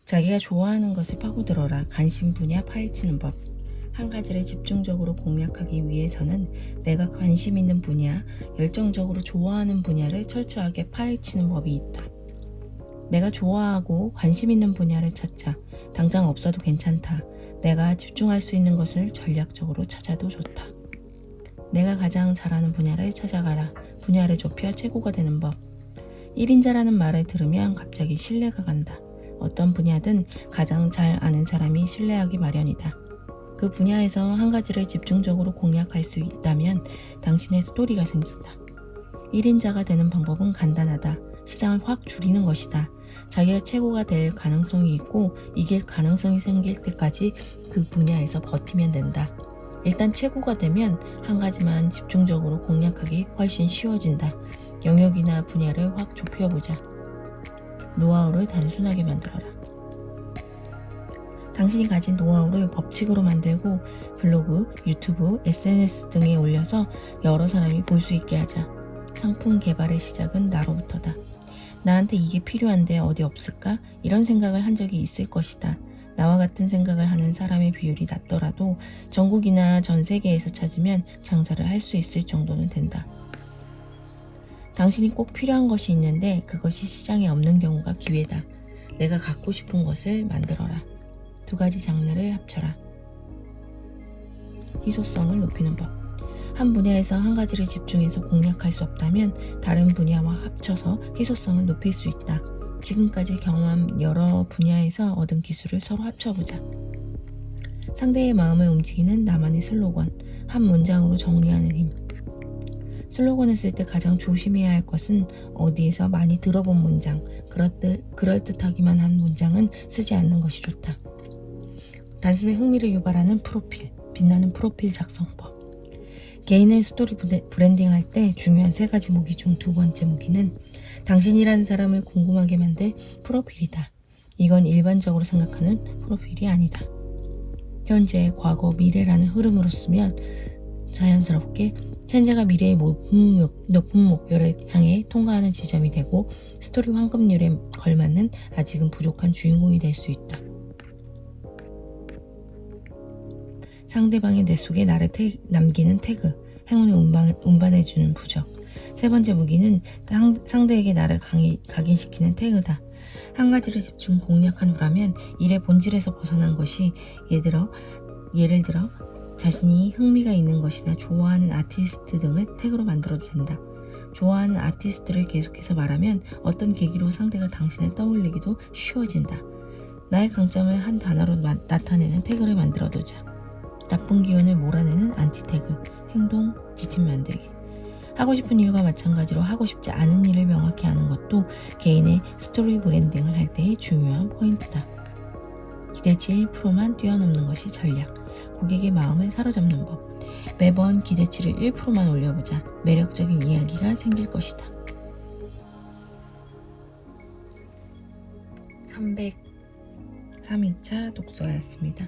자기가 좋아하는 것을 파고들어라. 관심 분야 파헤치는 법. 한 가지를 집중적으로 공략하기 위해서는 내가 관심 있는 분야, 열정적으로 좋아하는 분야를 철저하게 파헤치는 법이 있다. 내가 좋아하고 관심 있는 분야를 찾자. 당장 없어도 괜찮다. 내가 집중할 수 있는 것을 전략적으로 찾아도 좋다. 내가 가장 잘하는 분야를 찾아가라. 분야를 좁혀 최고가 되는 법. 1인자라는 말을 들으면 갑자기 신뢰가 간다. 어떤 분야든 가장 잘 아는 사람이 신뢰하기 마련이다. 그 분야에서 한 가지를 집중적으로 공략할 수 있다면 당신의 스토리가 생긴다. 1인자가 되는 방법은 간단하다. 시장을 확 줄이는 것이다. 자기가 최고가 될 가능성이 있고 이길 가능성이 생길 때까지 그 분야에서 버티면 된다. 일단 최고가 되면 한 가지만 집중적으로 공략하기 훨씬 쉬워진다. 영역이나 분야를 확 좁혀보자. 노하우를 단순하게 만들어라. 당신이 가진 노하우를 법칙으로 만들고 블로그, 유튜브, SNS 등에 올려서 여러 사람이 볼 수 있게 하자. 상품 개발의 시작은 나로부터다. 나한테 이게 필요한데 어디 없을까? 이런 생각을 한 적이 있을 것이다. 나와 같은 생각을 하는 사람의 비율이 낮더라도 전국이나 전 세계에서 찾으면 장사를 할 수 있을 정도는 된다. 당신이 꼭 필요한 것이 있는데 그것이 시장에 없는 경우가 기회다. 내가 갖고 싶은 것을 만들어라. 두 가지 장르를 합쳐라. 희소성을 높이는 법. 한 분야에서 한 가지를 집중해서 공략할 수 없다면 다른 분야와 합쳐서 희소성을 높일 수 있다. 지금까지 경험한 여러 분야에서 얻은 기술을 서로 합쳐보자. 상대의 마음을 움직이는 나만의 슬로건. 한 문장으로 정리하는 힘. 슬로건을 쓸 때 가장 조심해야 할 것은 어디에서 많이 들어본 문장, 그럴듯하기만 한 문장은 쓰지 않는 것이 좋다. 단숨에 흥미를 유발하는 프로필, 빛나는 프로필 작성법. 개인의 스토리 브랜딩할 때 중요한 3가지 무기 중 2번째 무기는 당신이라는 사람을 궁금하게 만들 프로필이다. 이건 일반적으로 생각하는 프로필이 아니다. 현재, 과거, 미래라는 흐름으로 쓰면 자연스럽게 현재가 미래의 높은 목표를 향해 통과하는 지점이 되고 스토리 황금률에 걸맞는 아직은 부족한 주인공이 될 수 있다. 상대방의 뇌 속에 나를 남기는 태그, 행운을 운반해주는 부적. 3번째 무기는 상대에게 나를 각인시키는 태그다. 한 가지를 집중 공략한 후라면 일의 본질에서 벗어난 것이 예를 들어 자신이 흥미가 있는 것이나 좋아하는 아티스트 등을 태그로 만들어도 된다. 좋아하는 아티스트를 계속해서 말하면 어떤 계기로 상대가 당신을 떠올리기도 쉬워진다. 나의 강점을 한 단어로 나타내는 태그를 만들어두자. 나쁜 기운을 몰아내는 안티태그, 행동, 지침 만들기. 하고 싶은 일과 마찬가지로 하고 싶지 않은 일을 명확히 아는 것도 개인의 스토리 브랜딩을 할 때의 중요한 포인트다. 기대치 1%만 뛰어넘는 것이 전략. 고객의 마음을 사로잡는 법. 매번 기대치를 1%만 올려보자. 매력적인 이야기가 생길 것이다. 303일차 독서였습니다.